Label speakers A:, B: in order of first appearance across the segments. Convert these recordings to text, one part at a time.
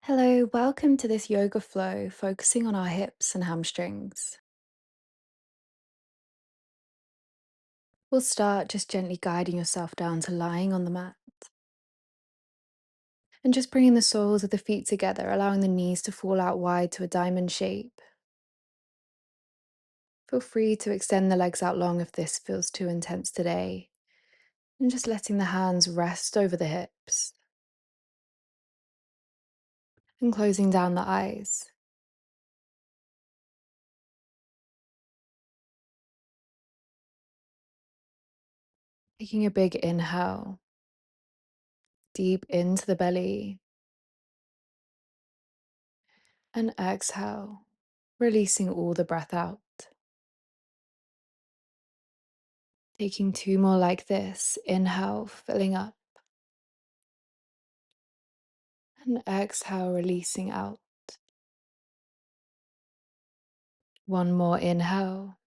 A: Hello, welcome to this yoga flow focusing on our hips and hamstrings. We'll start just gently guiding yourself down to lying on the mat and just bringing the soles of the feet together, allowing the knees to fall out wide to a diamond shape. Feel free to extend the legs out long if this feels too intense today, and just letting the hands rest over the hips and closing down the eyes. Taking a big inhale deep into the belly and exhale, releasing all the breath out. Taking two more like this. Inhale, filling up, and exhale, releasing out. One more inhale,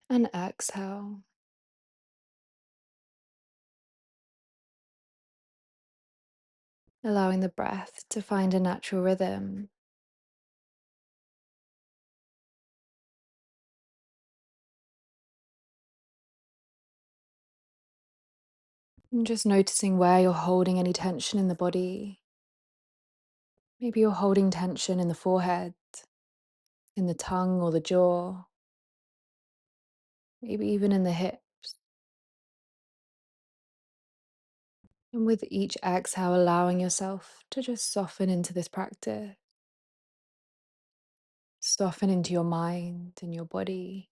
A: and exhale. Allowing the breath to find a natural rhythm. And just noticing where you're holding any tension in the body. Maybe you're holding tension in the forehead, in the tongue or the jaw, maybe even in the hips. And with each exhale, allowing yourself to just soften into this practice, soften into your mind and your body.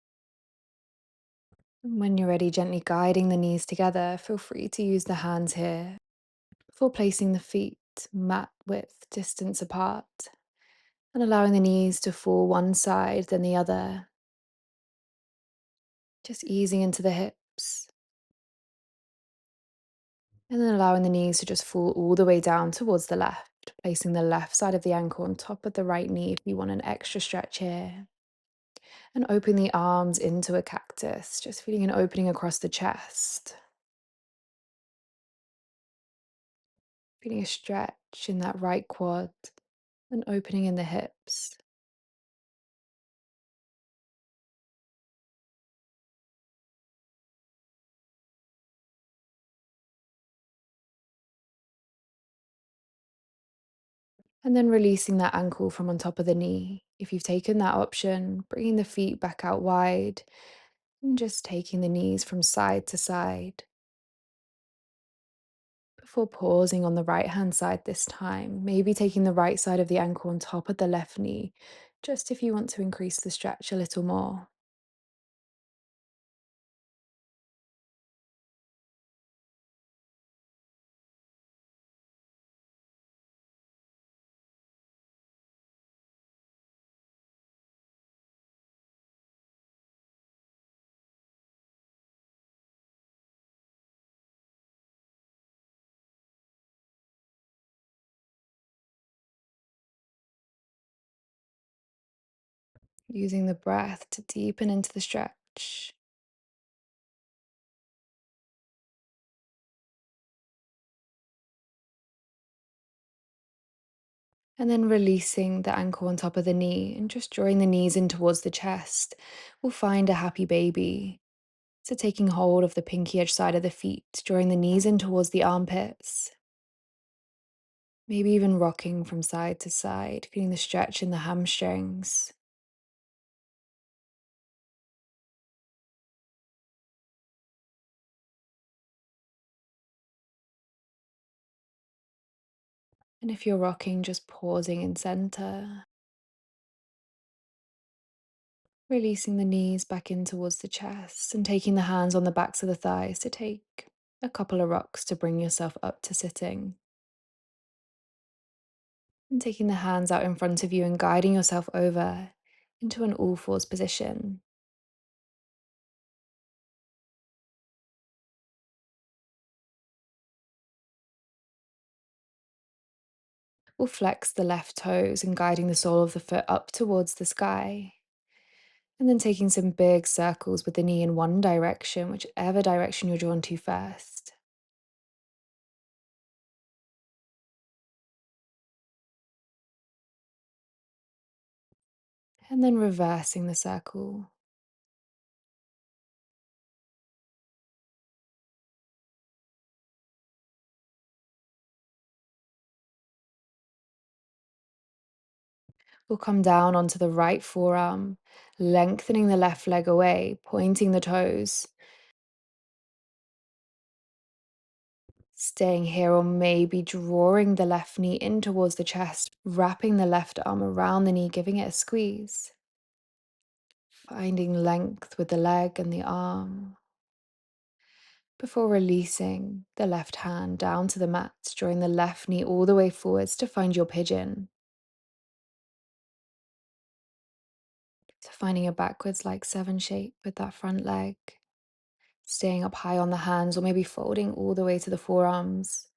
A: And when you're ready, gently guiding the knees together, feel free to use the hands here before placing the feet mat width distance apart and allowing the knees to fall one side then the other, just easing into the hips and then allowing the knees to just fall all the way down towards the left, placing the left side of the ankle on top of the right knee if you want an extra stretch here. And open the arms into a cactus, just feeling an opening across the chest. Feeling a stretch in that right quad, an opening in the hips. And then releasing that ankle from on top of the knee. If you've taken that option, bringing the feet back out wide and just taking the knees from side to side before pausing on the right hand side this time. Maybe taking the right side of the ankle on top of the left knee, just if you want to increase the stretch a little more. Using the breath to deepen into the stretch. And then releasing the ankle on top of the knee and just drawing the knees in towards the chest. We'll find a happy baby. So taking hold of the pinky edge side of the feet, drawing the knees in towards the armpits. Maybe even rocking from side to side, feeling the stretch in the hamstrings. And if you're rocking, just pausing in center. Releasing the knees back in towards the chest and taking the hands on the backs of the thighs to take a couple of rocks to bring yourself up to sitting. And taking the hands out in front of you and guiding yourself over into an all fours position. We'll flex the left toes and guiding the sole of the foot up towards the sky. And then taking some big circles with the knee in one direction, whichever direction you're drawn to first. and then reversing the circle. We'll come down onto the right forearm, lengthening the left leg away, pointing the toes. Staying here, or maybe drawing the left knee in towards the chest, wrapping the left arm around the knee, giving it a squeeze. Finding length with the leg and the arm. Before releasing the left hand down to the mat, drawing the left knee all the way forwards to find your pigeon. So finding a backwards like seven shape with that front leg. Staying up high on the hands, or maybe folding all the way to the forearms,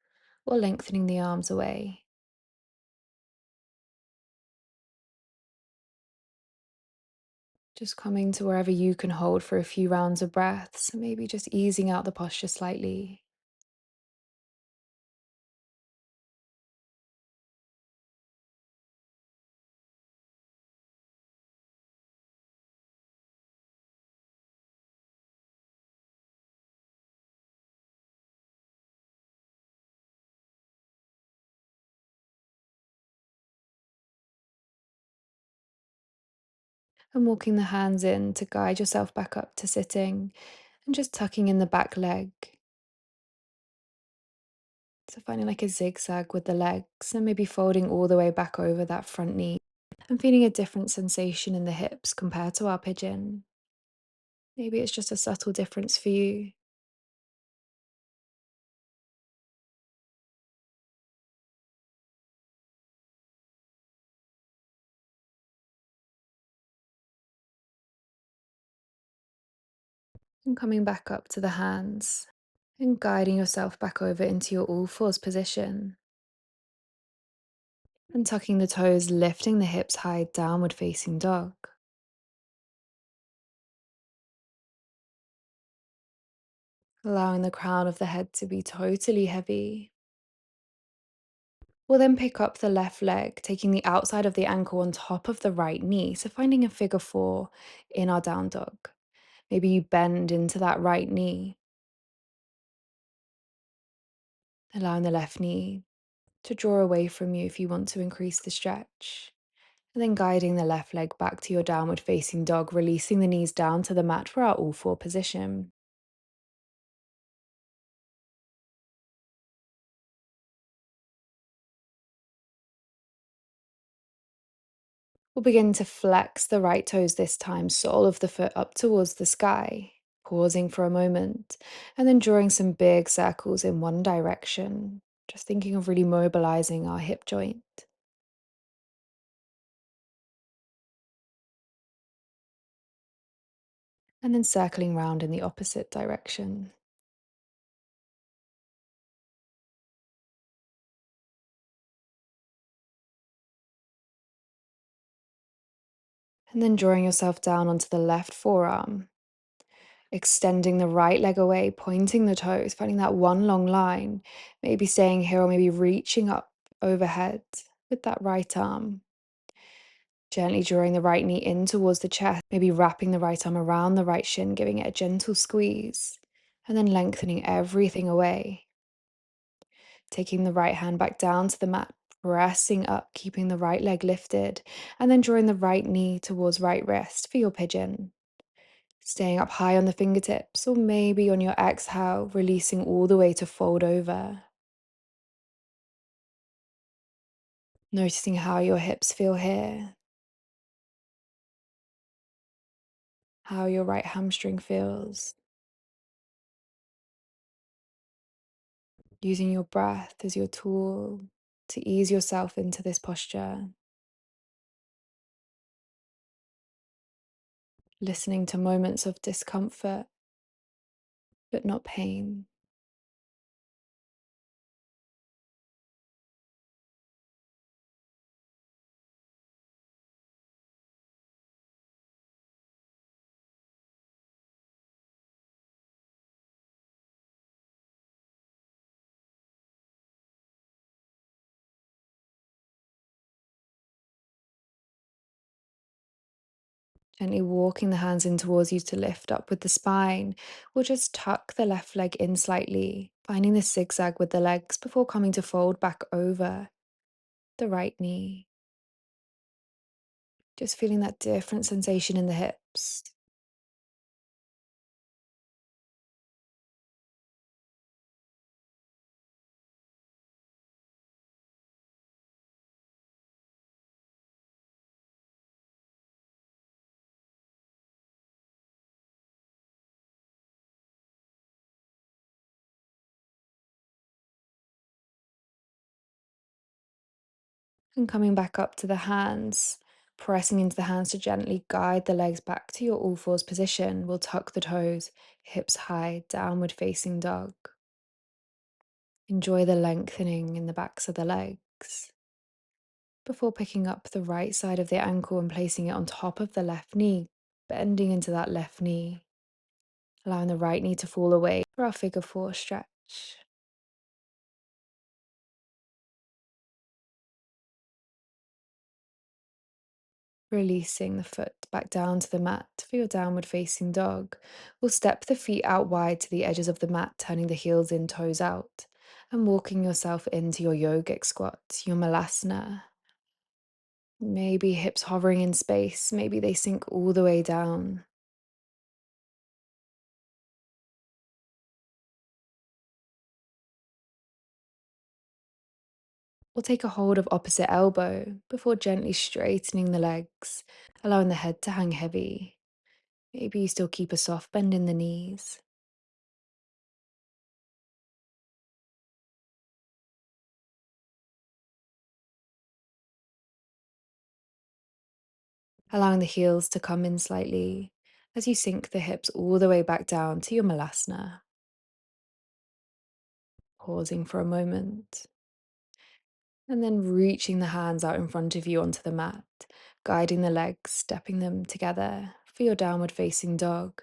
A: or lengthening the arms away. Just coming to wherever you can hold for a few rounds of breaths, and maybe just easing out the posture slightly. And walking the hands in to guide yourself back up to sitting, and just tucking in the back leg. So finding like a zigzag with the legs, and maybe folding all the way back over that front knee. And feeling a different sensation in the hips compared to our pigeon. Maybe it's just a subtle difference for you. And coming back up to the hands, and guiding yourself back over into your all fours position. And tucking the toes, lifting the hips high, downward facing dog. Allowing the crown of the head to be totally heavy. We'll then pick up the left leg, taking the outside of the ankle on top of the right knee. So finding a figure four in our down dog. Maybe you bend into that right knee, allowing the left knee to draw away from you if you want to increase the stretch. And then guiding the left leg back to your downward facing dog, releasing the knees down to the mat for our all four position. We'll begin to flex the right toes this time, sole of the foot up towards the sky, pausing for a moment, and then drawing some big circles in one direction, just thinking of really mobilizing our hip joint. And then circling round in the opposite direction. And then drawing yourself down onto the left forearm, extending the right leg away, pointing the toes, finding that one long line, maybe staying here or maybe reaching up overhead with that right arm. Gently drawing the right knee in towards the chest, maybe wrapping the right arm around the right shin, giving it a gentle squeeze, and then lengthening everything away. Taking the right hand back down to the mat, pressing up, keeping the right leg lifted, and then drawing the right knee towards right wrist for your pigeon. Staying up high on the fingertips, or maybe on your exhale, releasing all the way to fold over. Noticing how your hips feel here, how your right hamstring feels. Using your breath as your tool to ease yourself into this posture. Listening to moments of discomfort, but not pain. Gently walking the hands in towards you to lift up with the spine. We'll just tuck the left leg in slightly, finding the zigzag with the legs before coming to fold back over the right knee. Just feeling that different sensation in the hips. And coming back up to the hands, pressing into the hands to gently guide the legs back to your all fours position. We'll tuck the toes, hips high, downward facing dog. Enjoy the lengthening in the backs of the legs. Before picking up the right side of the ankle and placing it on top of the left knee, bending into that left knee, allowing the right knee to fall away for our figure four stretch. Releasing the foot back down to the mat for your downward facing dog. We'll step the feet out wide to the edges of the mat, turning the heels in, toes out, and walking yourself into your yogic squat, your malasana. Maybe hips hovering in space, maybe they sink all the way down. We'll take a hold of opposite elbow before gently straightening the legs, allowing the head to hang heavy. Maybe you still keep a soft bend in the knees. Allowing the heels to come in slightly as you sink the hips all the way back down to your malasana. Pausing for a moment and then reaching the hands out in front of you onto the mat, guiding the legs, stepping them together for your downward facing dog.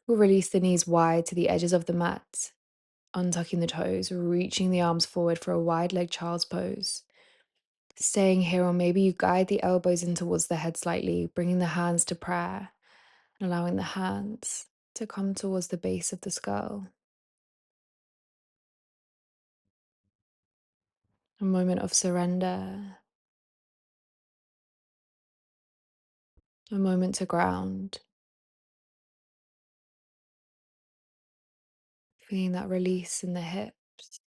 A: We'll release the knees wide to the edges of the mat, untucking the toes, reaching the arms forward for a wide leg child's pose. Staying here, or maybe you guide the elbows in towards the head slightly, bringing the hands to prayer and allowing the hands to come towards the base of the skull. A moment of surrender, a moment to ground, feeling that release in the hips,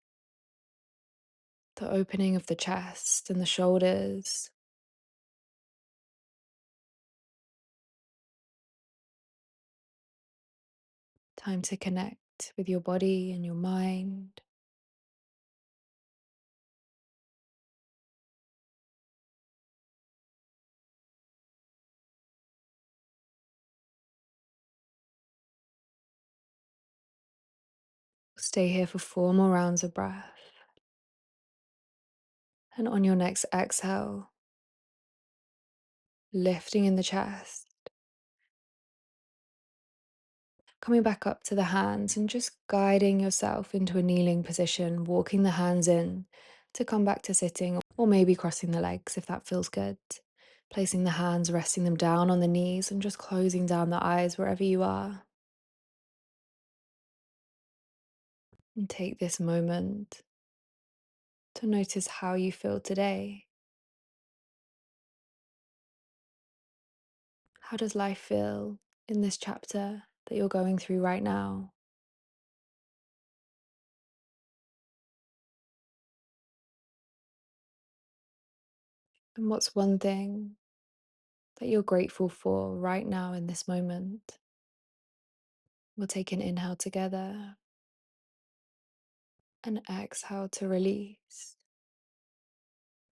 A: the opening of the chest and the shoulders. Time to connect with your body and your mind. Stay here for 4 more rounds of breath. And on your next exhale, lifting in the chest, coming back up to the hands and just guiding yourself into a kneeling position, walking the hands in to come back to sitting, or maybe crossing the legs if that feels good. Placing the hands, resting them down on the knees, and just closing down the eyes wherever you are. And take this moment to notice how you feel today. How does life feel in this chapter that you're going through right now? And what's one thing that you're grateful for right now in this moment? We'll take an inhale together and exhale to release.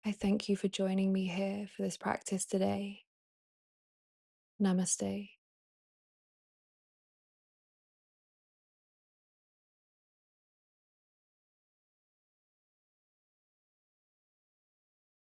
A: I thank you for joining me here for this practice today. Namaste.